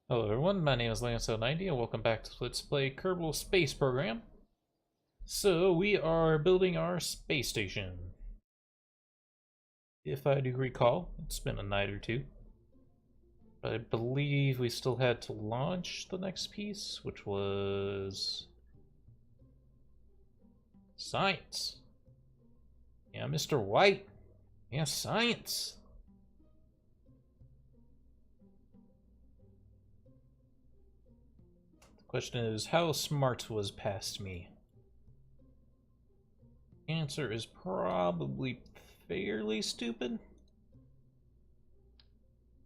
Hello everyone, my name is Lance090 and welcome back to Let's Play Kerbal Space Program. So we are building our space station. If I do recall, it's been a night or two. But I believe we still had to launch the next piece, which was... science. Yeah, Mr. White. Yeah, science. The question is, how smart was past me? Answer is probably fairly stupid.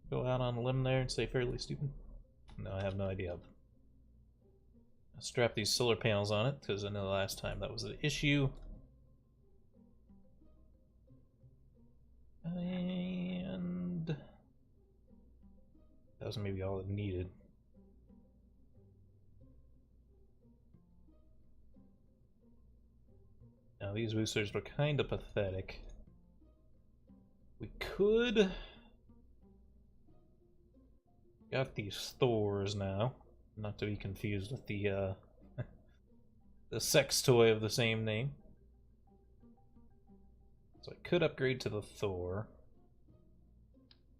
Go out on a limb there and say fairly stupid? No, I have no idea. I'll strap these solar panels on it because I know the last time that was an issue. And that was maybe all it needed. Now these boosters were kind of pathetic. We could... got these Thors now. Not to be confused with the the sex toy of the same name. So I could upgrade to the Thor.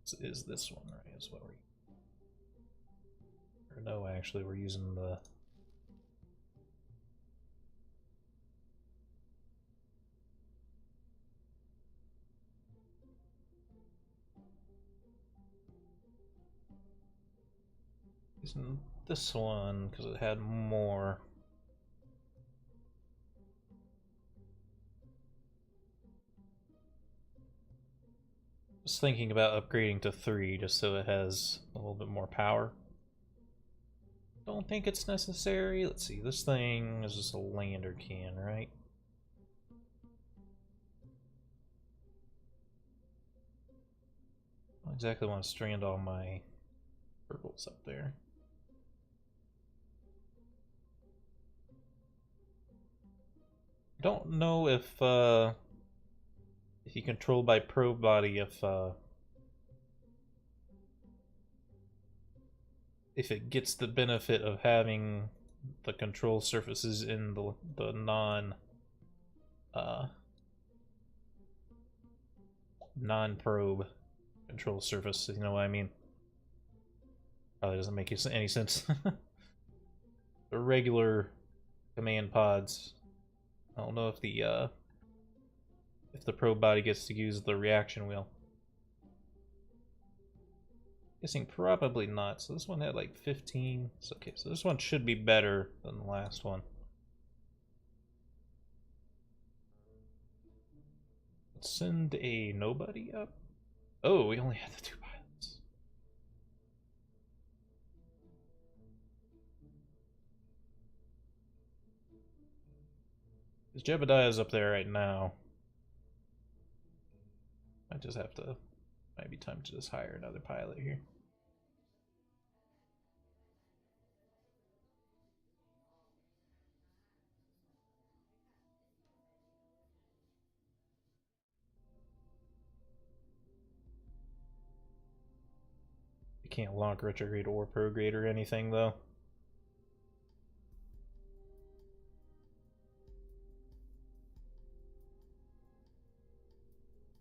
This is this one, right? Is what we're... or no, actually, we're using the... using this one because it had more. Just thinking about upgrading to 3 just so it has a little bit more power. Don't think it's necessary. Let's see, this thing is just a lander can, right? I don't exactly want to strand all my purples up there. Don't know if you control by probe body, if it gets the benefit of having the control surfaces in the non-probe control surface, you know what I mean? Probably doesn't make any sense. The regular command pods, I don't know if the probe body gets to use the reaction wheel. Guessing probably not. So this one had like 15. So, okay, so this one should be better than the last one. Let's send a nobody up. Oh, we only had the 2 pilots. Because Jebediah's up there right now. I just have to... might be time to just hire another pilot here. You can't lock retrograde or prograde or anything though.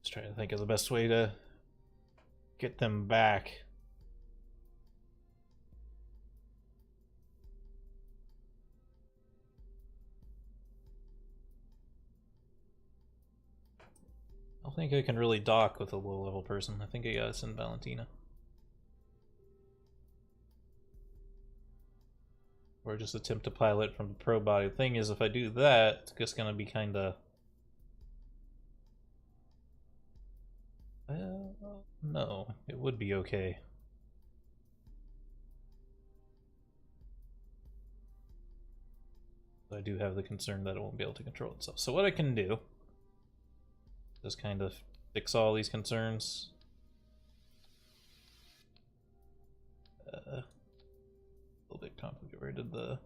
Just trying to think of the best way to get them back. I don't think I can really dock with a low-level person. I think I gotta send Valentina. Or just attempt to pilot from the probe body. The thing is, if I do that, it's just gonna be kinda... no, it would be okay. But I do have the concern that it won't be able to control itself. So what I can do is kind of fix all these concerns. A little bit complicated. Where did the...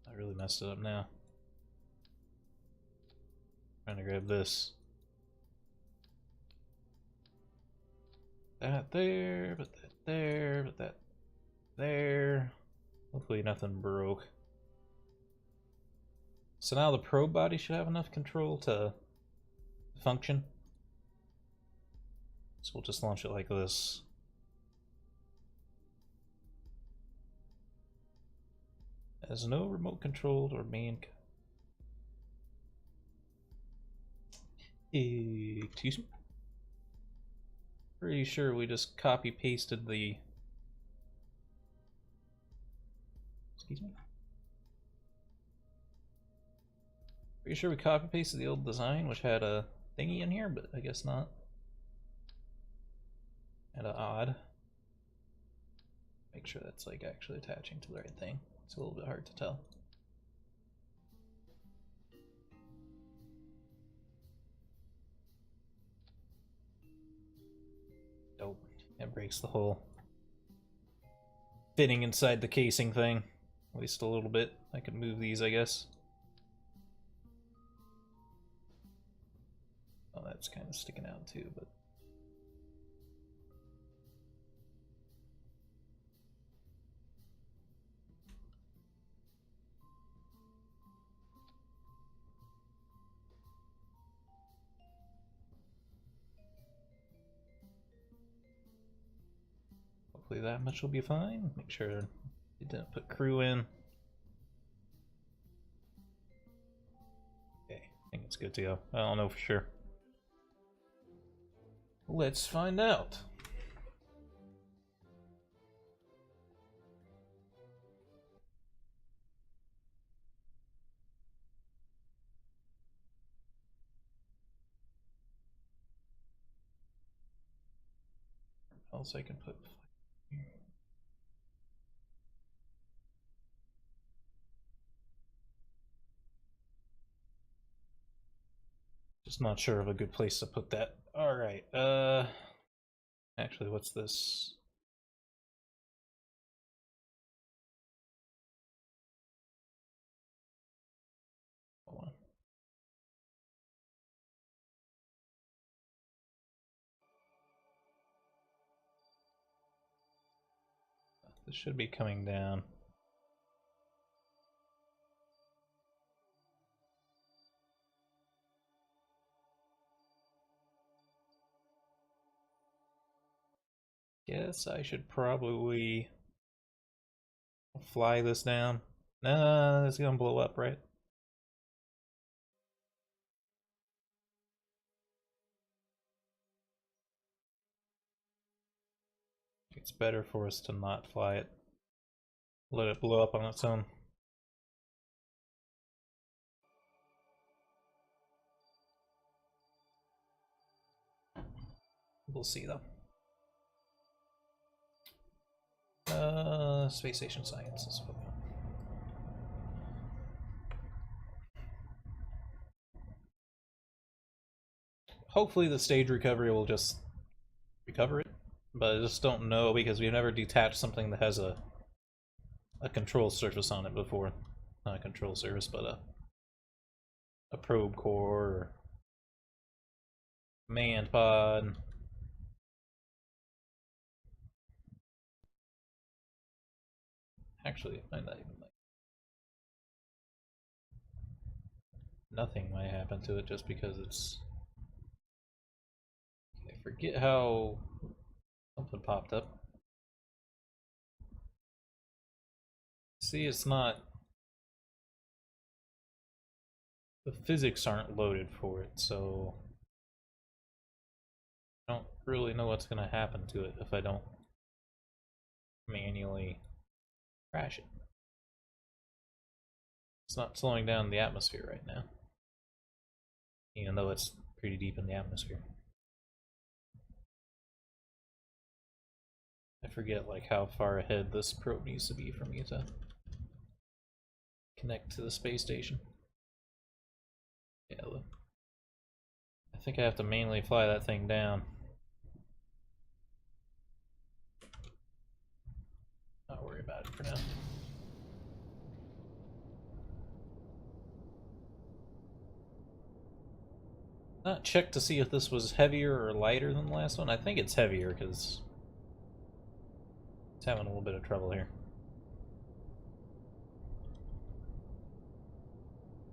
I really messed it up now. Trying to grab this. that there, put that there, put that there. Hopefully nothing broke. So now the probe body should have enough control to function. So we'll just launch it like this. Has no remote controlled or main. Excuse me. Pretty sure we just copy pasted the. Excuse me. Pretty sure we copy pasted the old design, which had a thingy in here, but I guess not. Had an odd. Make sure that's like actually attaching to the right thing. It's a little bit hard to tell. Nope. It breaks the whole fitting inside the casing thing. At least a little bit. I could move these, I guess. Oh, that's kind of sticking out too, but. Hopefully that much will be fine. Make sure you didn't put crew in. Okay, I think it's good to go. I don't know for sure. Let's find out. What else I can put here? Just not sure of a good place to put that. Alright, actually, what's this? Hold on. This should be coming down. Guess I should probably fly this down. Nah, it's gonna blow up, right? It's better for us to not fly it. Let it blow up on its own. We'll see though. Space Station Science is what. Hopefully the stage recovery will just recover it, but I just don't know because we've never detached something that has a control surface on it before. Not a control surface, but a probe core or command pod. Actually, it might not even like. Nothing might happen to it just because it's. I forget how something popped up. See, it's not. The physics aren't loaded for it, so I don't really know what's going to happen to it if I don't manually crash it. It's not slowing down the atmosphere right now, even though it's pretty deep in the atmosphere. I forget like how far ahead this probe needs to be for me to connect to the space station. Yeah, look. I think I have to manually fly that thing down. Not worry about it for now. Not checked to see if this was heavier or lighter than the last one. I think it's heavier because it's having a little bit of trouble here.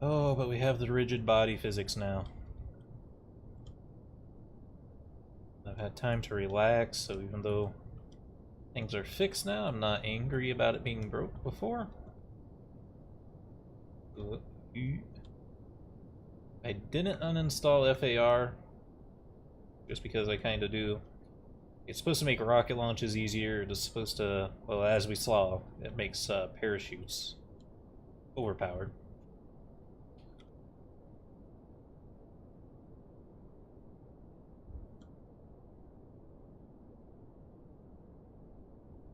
Oh, but we have the rigid body physics now. I've had time to relax, so even though things are fixed now, I'm not angry about it being broke before. I didn't uninstall FAR just because I kind of do. It's supposed to make rocket launches easier. It's supposed to, well, as we saw, it makes parachutes overpowered.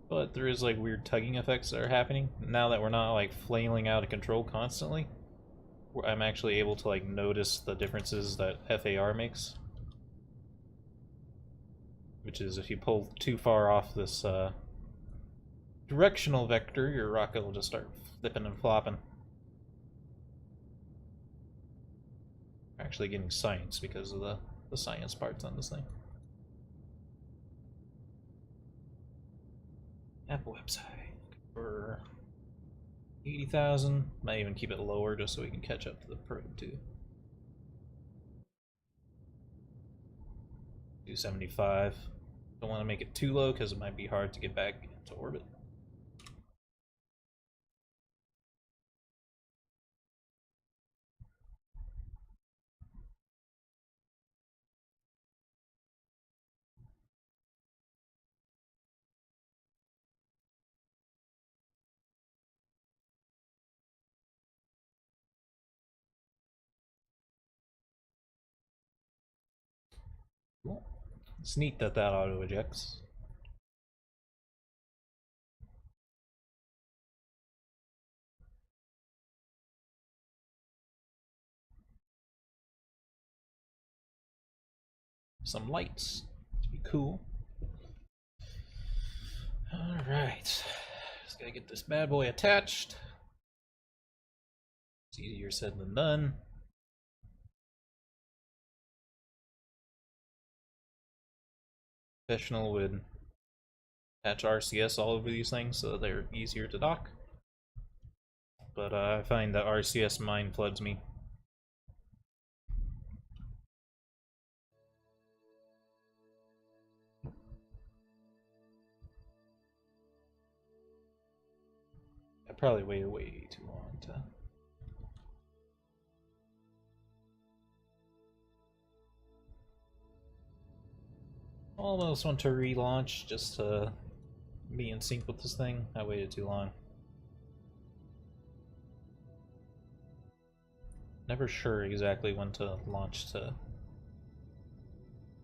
But there is like weird tugging effects that are happening now that we're not like flailing out of control constantly. I'm actually able to like notice the differences that FAR makes, which is if you pull too far off this directional vector, your rocket will just start flipping and flopping. We're actually getting science because of the science parts on this thing. Apple website for 80,000. Might even keep it lower just so we can catch up to the probe too. 275. Don't want to make it too low because it might be hard to get back into orbit. Cool. It's neat that that auto ejects. Some lights to be cool. Alright. Just gotta get this bad boy attached. It's easier said than done. Professional would attach RCS all over these things so that they're easier to dock. But I find that RCS mind floods me. I probably waited way too long to. Almost want to relaunch just to be in sync with this thing. I waited too long. Never sure exactly when to launch to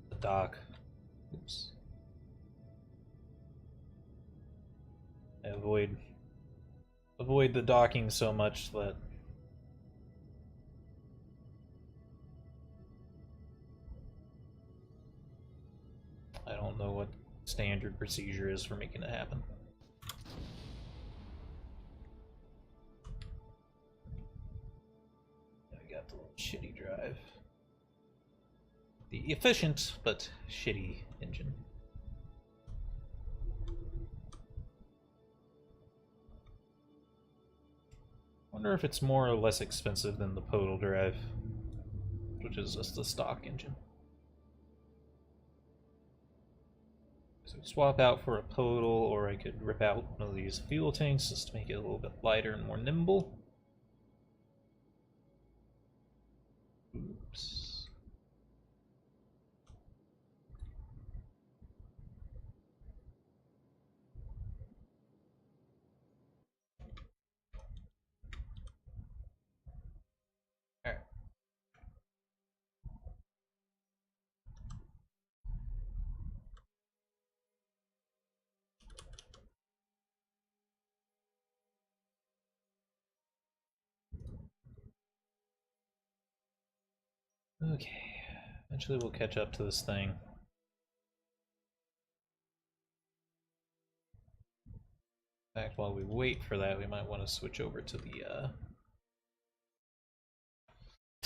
the dock. Oops. I avoid the docking so much that I don't know what standard procedure is for making it happen. I got the little shitty drive. The efficient but shitty engine. Wonder if it's more or less expensive than the Podal drive, which is just the stock engine. So swap out for a Podal, or I could rip out one of these fuel tanks just to make it a little bit lighter and more nimble. Oops. Alright. Okay. Eventually we'll catch up to this thing. In fact, while we wait for that, we might want to switch over to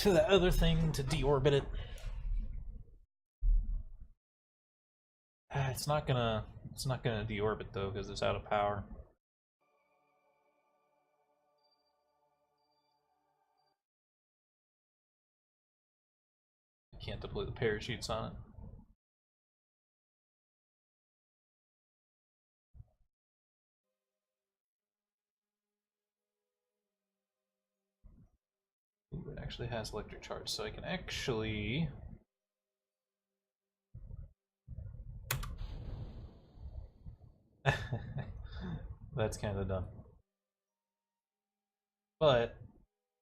the other thing to deorbit it. it's not gonna deorbit though because it's out of power. I can't deploy the parachutes on it. Ooh, it actually has electric charge, so I can actually that's kind of dumb. But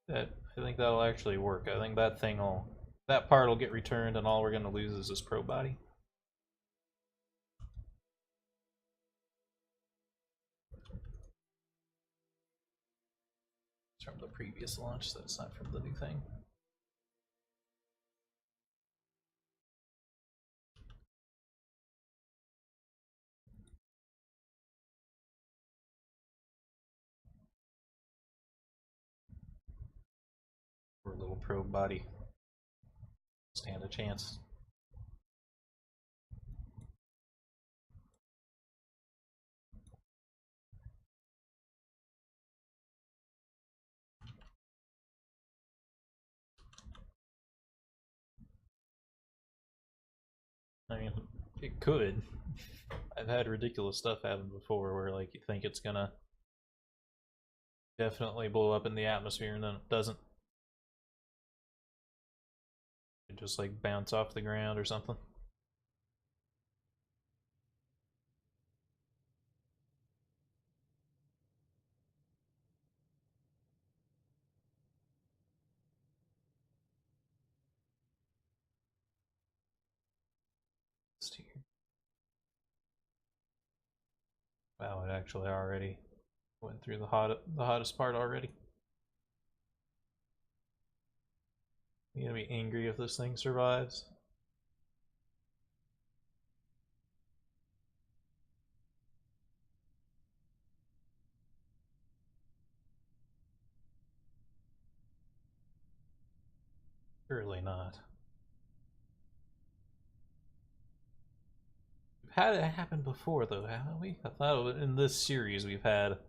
I think that'll actually work. I think that part will get returned, and all we're going to lose is this probe body. It's from the previous launch, so it's not from the new thing. Poor little probe body. Stand a chance. I mean, it could. I've had ridiculous stuff happen before where like you think it's gonna definitely blow up in the atmosphere and then it doesn't. It just like bounce off the ground or something. Wow, it actually already went through the hottest part already. You gonna be angry if this thing survives? Surely not. We've had it happen before though, haven't we? I thought in this series we've had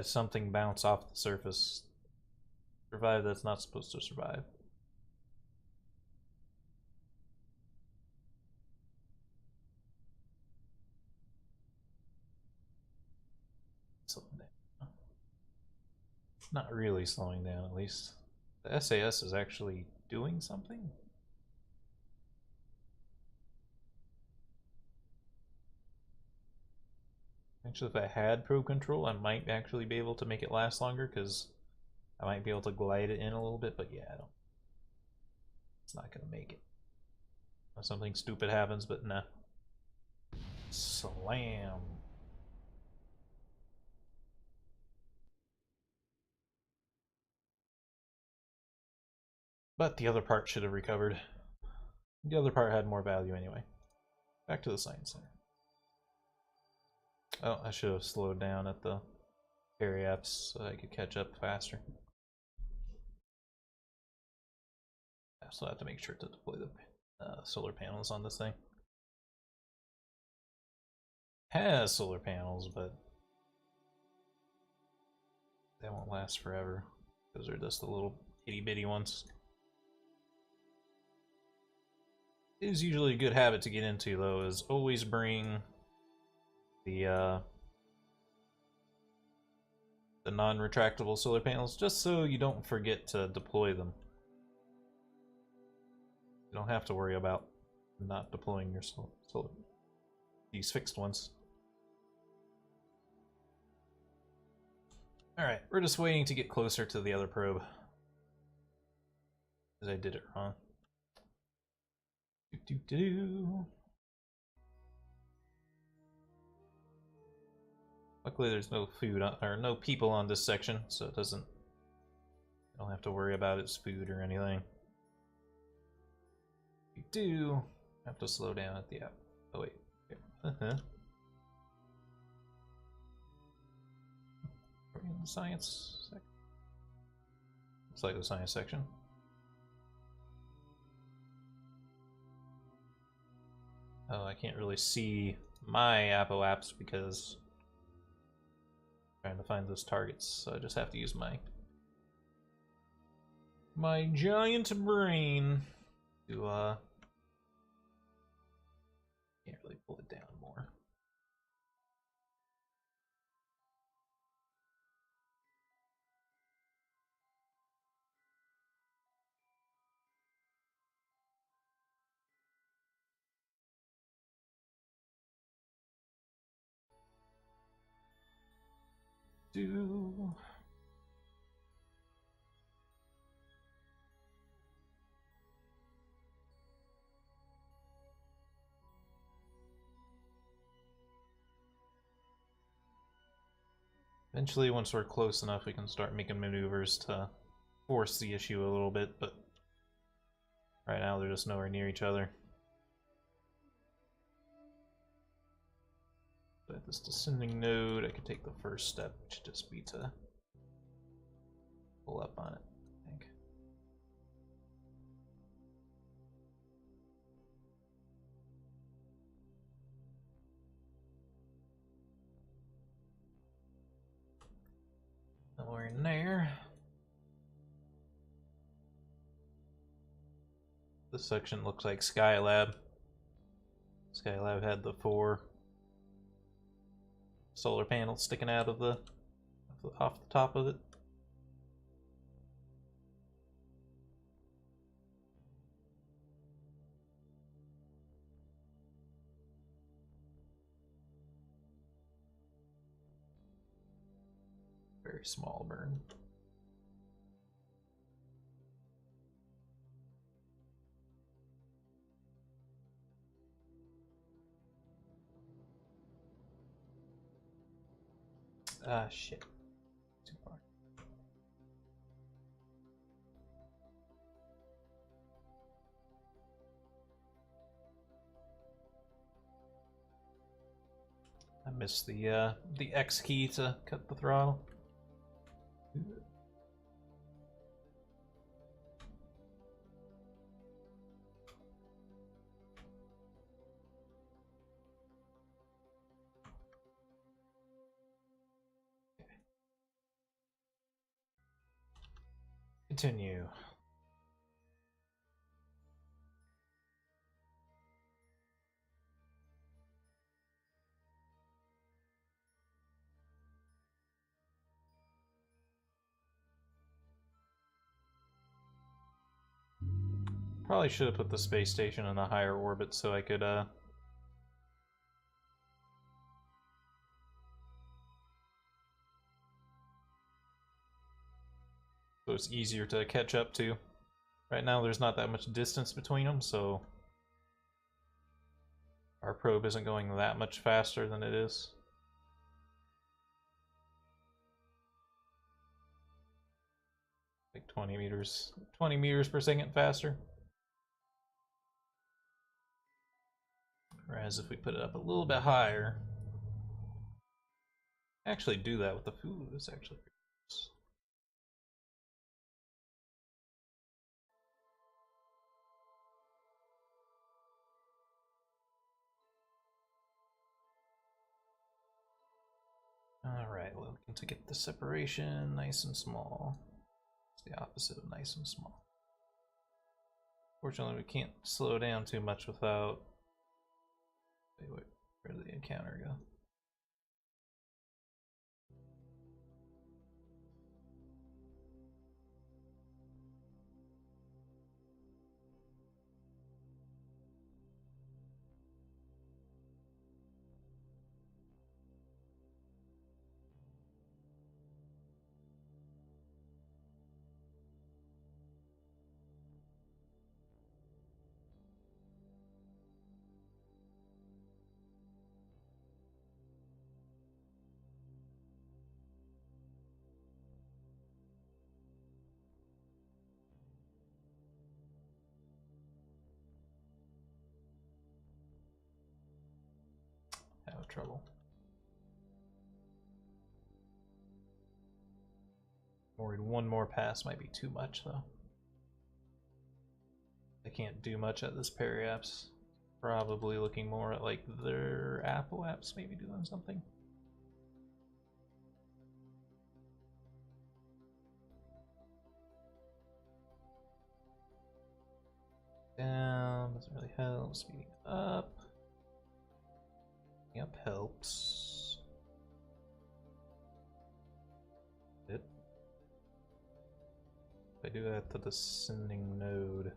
something bounce off the surface. Survive that's not supposed to survive. Slowing down. Not really slowing down, at least. The SAS is actually doing something? Actually, if I had probe control, I might actually be able to make it last longer, because I might be able to glide it in a little bit, but yeah, I don't. It's not gonna make it. Something stupid happens, but nah. Slam. But the other part should have recovered. The other part had more value anyway. Back to the Science Center. Oh, I should have slowed down at the periaps so I could catch up faster. I still have to make sure to deploy the solar panels on this thing. It has solar panels, but they won't last forever. Those are just the little itty bitty ones. It is usually a good habit to get into, though, is always bring the non-retractable solar panels, just so you don't forget to deploy them. You don't have to worry about not deploying your solar these fixed ones. Alright, we're just waiting to get closer to the other probe. Because I did it wrong. Luckily there's no food or no people on this section, so it doesn't. I don't have to worry about its food or anything. We do have to slow down at the app. Oh wait. We're in the science section. Looks like the science section. Oh, I can't really see my Apo apps because I'm trying to find those targets, so I just have to use my giant brain to can't really pull it down more. Do eventually, once we're close enough, we can start making maneuvers to force the issue a little bit, but right now they're just nowhere near each other. But at this descending node, I could take the first step, which would just be to pull up on it, I think. Nowhere in there. This section looks like Skylab. Skylab had the 4 solar panels sticking out of off the top of it. Very small burn. Ah, shit. Too far. I missed the X key to cut the throttle. Continue. Probably should have put the space station in a higher orbit so I could so it's easier to catch up to. Right now there's not that much distance between them, so our probe isn't going that much faster than it is. Like 20 meters per second faster. Whereas if we put it up a little bit higher, actually do that with the food. It's actually pretty nice. Alright, well, looking to get the separation nice and small. It's the opposite of nice and small. Fortunately, we can't slow down too much without... Wait, where did the encounter go? Have trouble. Worried one more pass might be too much, though. I can't do much at this periapse. Probably looking more at like their Apple apps maybe doing something. Down doesn't really help. Speeding up. Speeding up helps. If I do that to the descending node.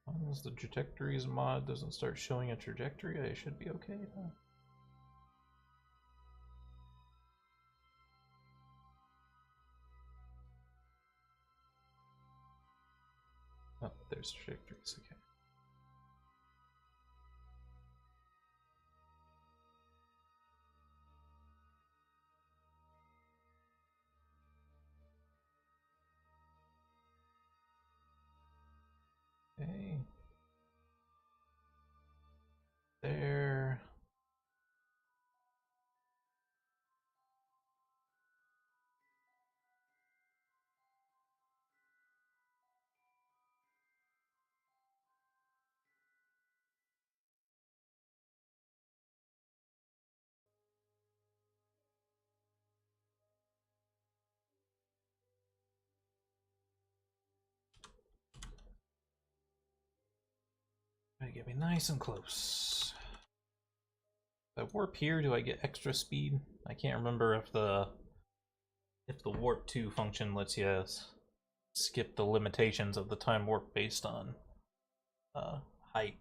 As long as the trajectories mod doesn't start showing a trajectory, I should be okay. Oh, there's trajectories, okay. Okay. There. Gotta get me nice and close. If I warp here, do I get extra speed? I can't remember if the warp 2 function lets you skip the limitations of the time warp based on height.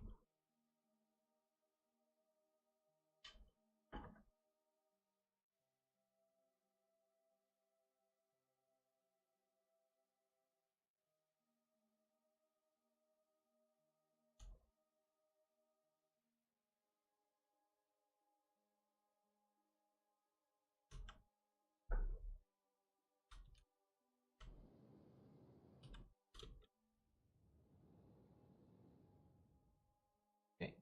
Okay.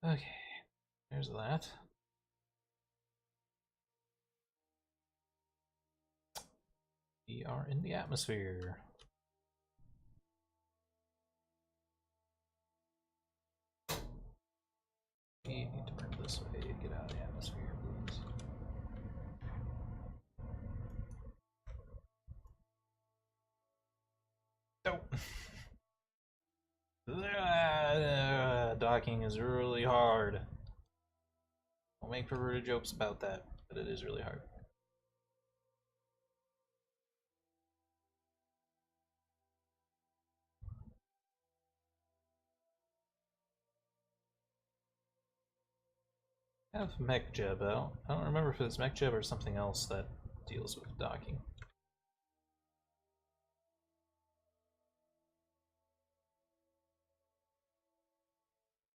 Okay, there's that. We are in the atmosphere. We need to burn this way to get out of the atmosphere, please. Nope. Docking is really hard. Don't make perverted jokes about that, but it is really hard. I have MechJeb out. I don't remember if it's MechJeb or something else that deals with docking.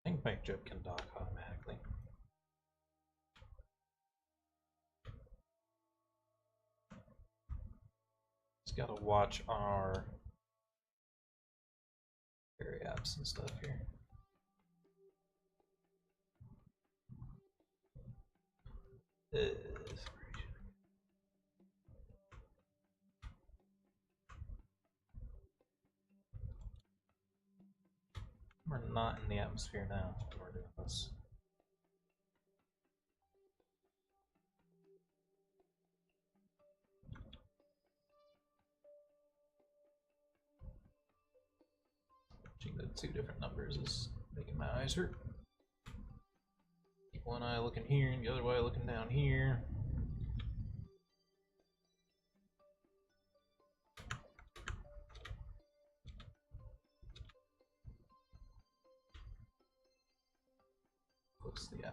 I think MechJeb can dock automatically. Just gotta watch our carry apps and stuff here. We're not in the atmosphere now when we're doing this. Watching the two different numbers is making my eyes hurt. Keep one eye looking here and the other eye looking down here.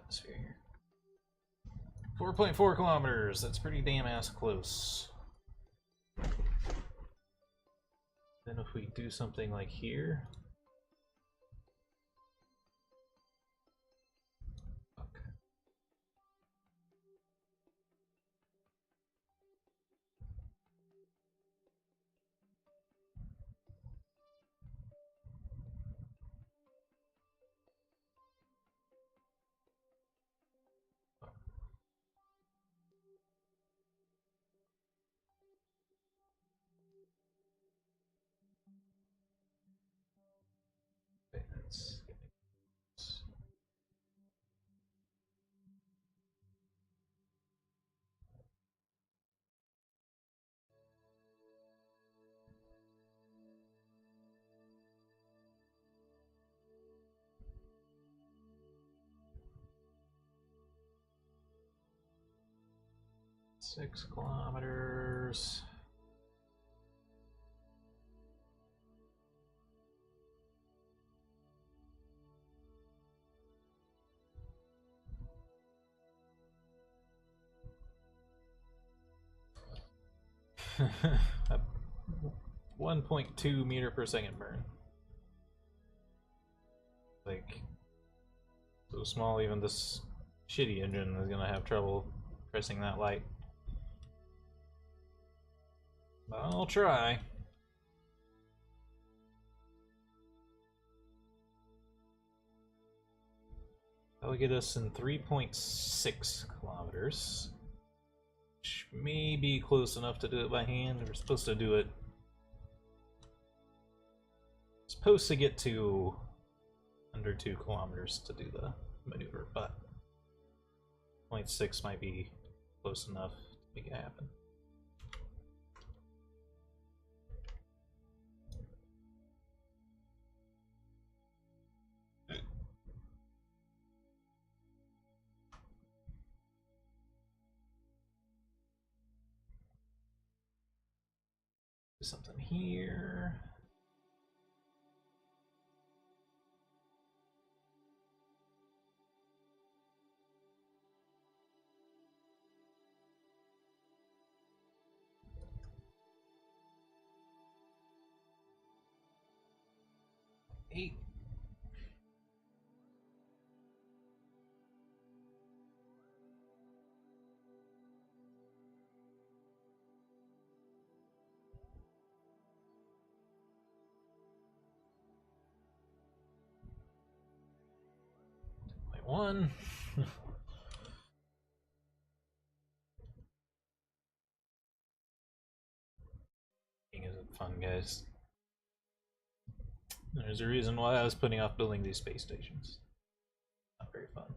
atmosphere here. 4.4 kilometers. That's pretty damn ass close. Then if we do something like here. Okay. Okay, that's 6 kilometers. A 1.2 meter per second burn. Like, so small, even this shitty engine is gonna have trouble pressing that light. But I'll try. That'll get us in 3.6 kilometers. Which may be close enough to do it by hand. We're supposed to do it. Supposed to get to under 2 kilometers to do the maneuver, but 0.6 might be close enough to make it happen. Do something here. Eight. One. Isn't fun, guys. There's a reason why I was putting off building these space stations. Not very fun.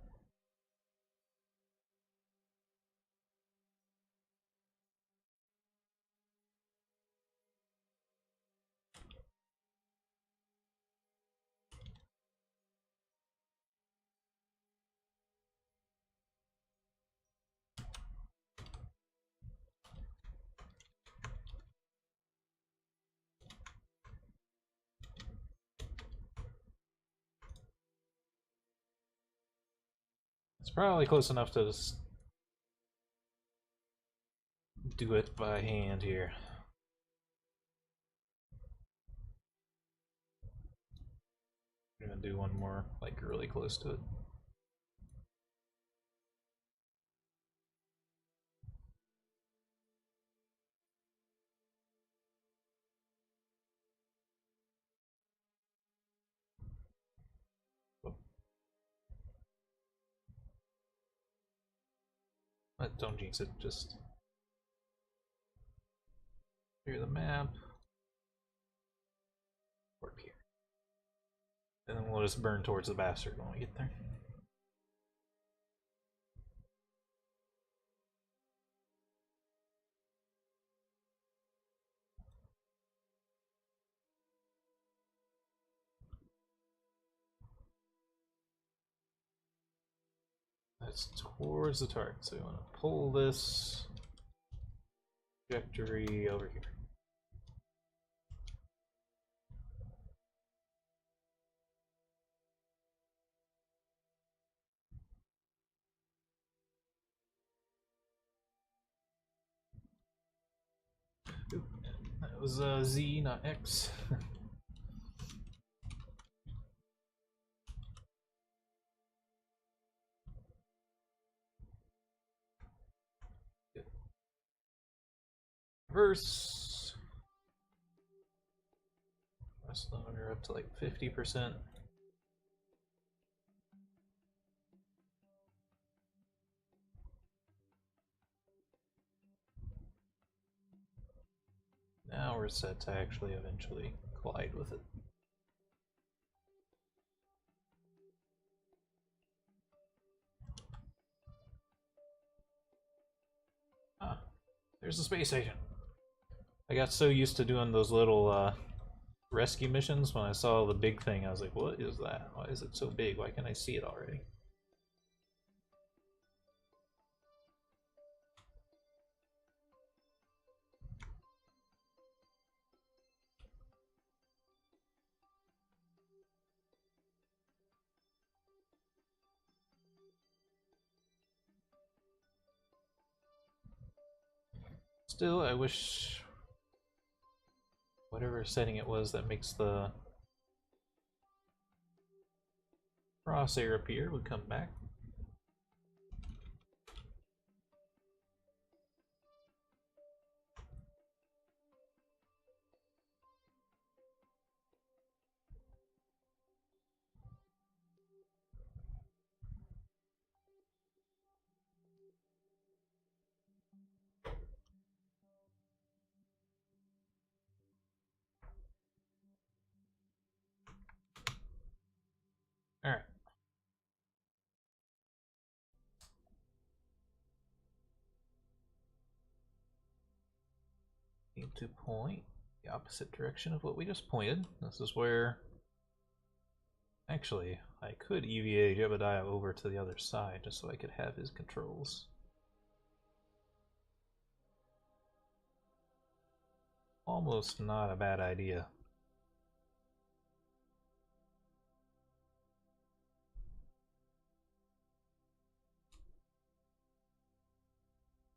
It's probably close enough to just do it by hand here. I'm gonna do one more, like, really close to it. But don't jinx it, just clear the map. Work here. And then we'll just burn towards the bastard when we get there. That's towards the target, so we want to pull this trajectory over here. That was Z, not X. Reverse. Less longer up to like 50%. Now we're set to actually eventually collide with it. Ah, there's the space station. I got so used to doing those little rescue missions when I saw the big thing. I was like, what is that? Why is it so big? Why can't I see it already? Still, I wish whatever setting it was that makes the crosshair appear would come back. Alright. Need to point the opposite direction of what we just pointed. This is where... Actually, I could EVA Jebediah over to the other side just so I could have his controls. Almost not a bad idea.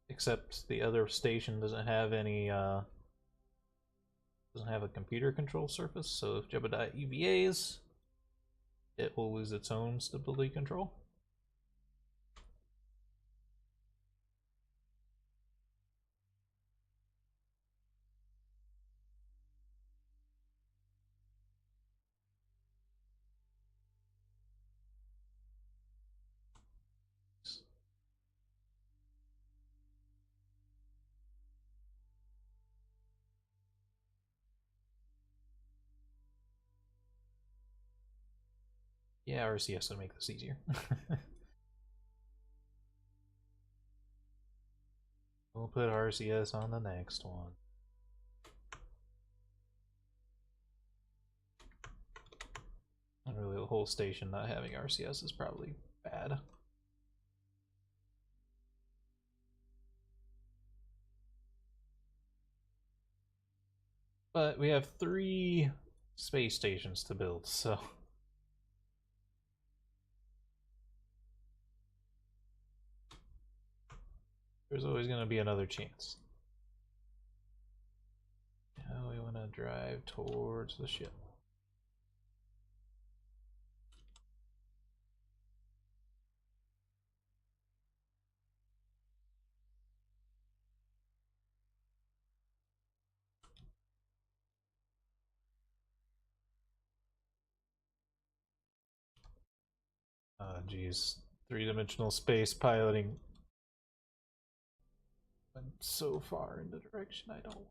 Except the other station doesn't have any, doesn't have a computer control surface, so if Jebediah EVAs, it will lose its own stability control. Yeah, RCS would make this easier. We'll put RCS on the next one. And really, the whole station not having RCS is probably bad. But we have 3 space stations to build, so... There's always going to be another chance. Now we want to drive towards the ship. Geez. 3-dimensional space piloting went so far in the direction I don't.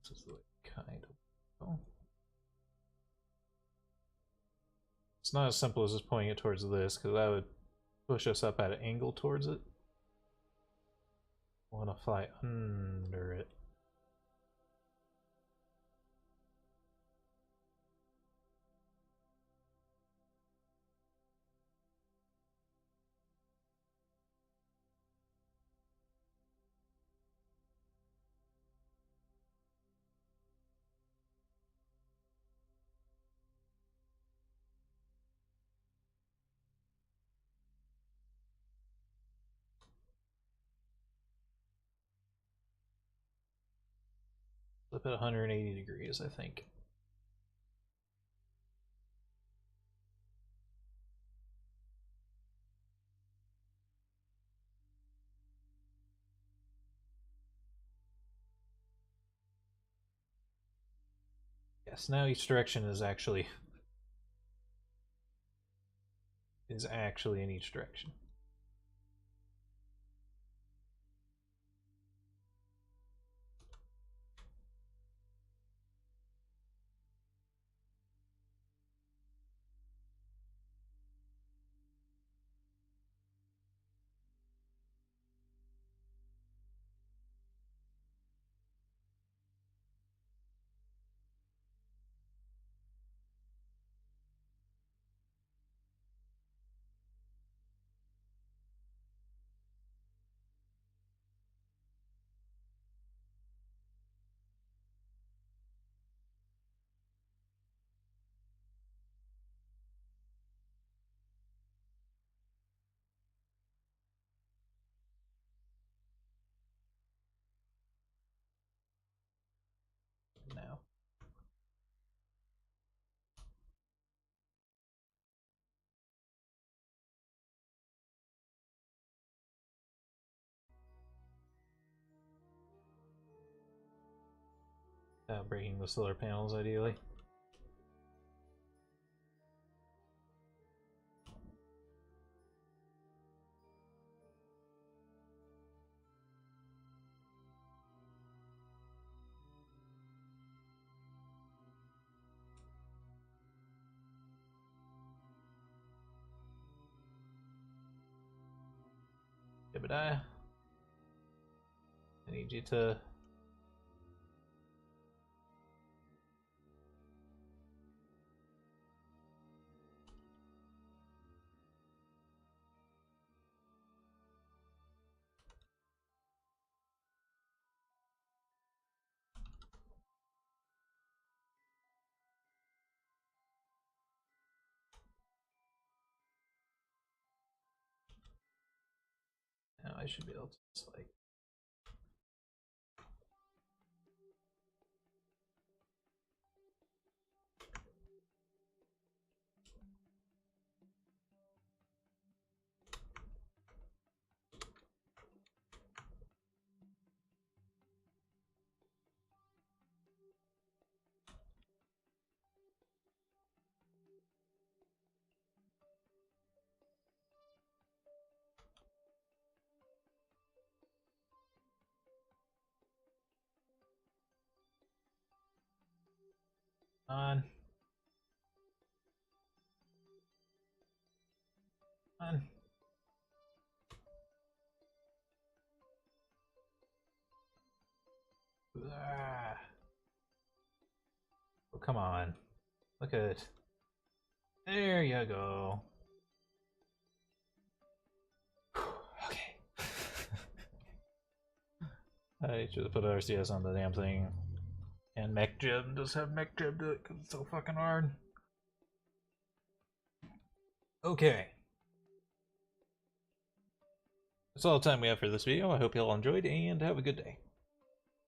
This is like kind of. Oh. It's not as simple as just pointing it towards this, because that would push us up at an angle towards it. I want to fly under it. Flip it 180 degrees, I think. Yes, now each direction is actually in each direction. Now. Breaking the solar panels, ideally. Yeah, but I need you to... Now I should be able to just like... On. On. Ah. Oh, come on. Look at it. There you go. Okay. I should have put RCS on the damn thing. And mech gem. Just have mech gem do it because it's so fucking hard. Okay. That's all the time we have for this video. I hope you all enjoyed and have a good day.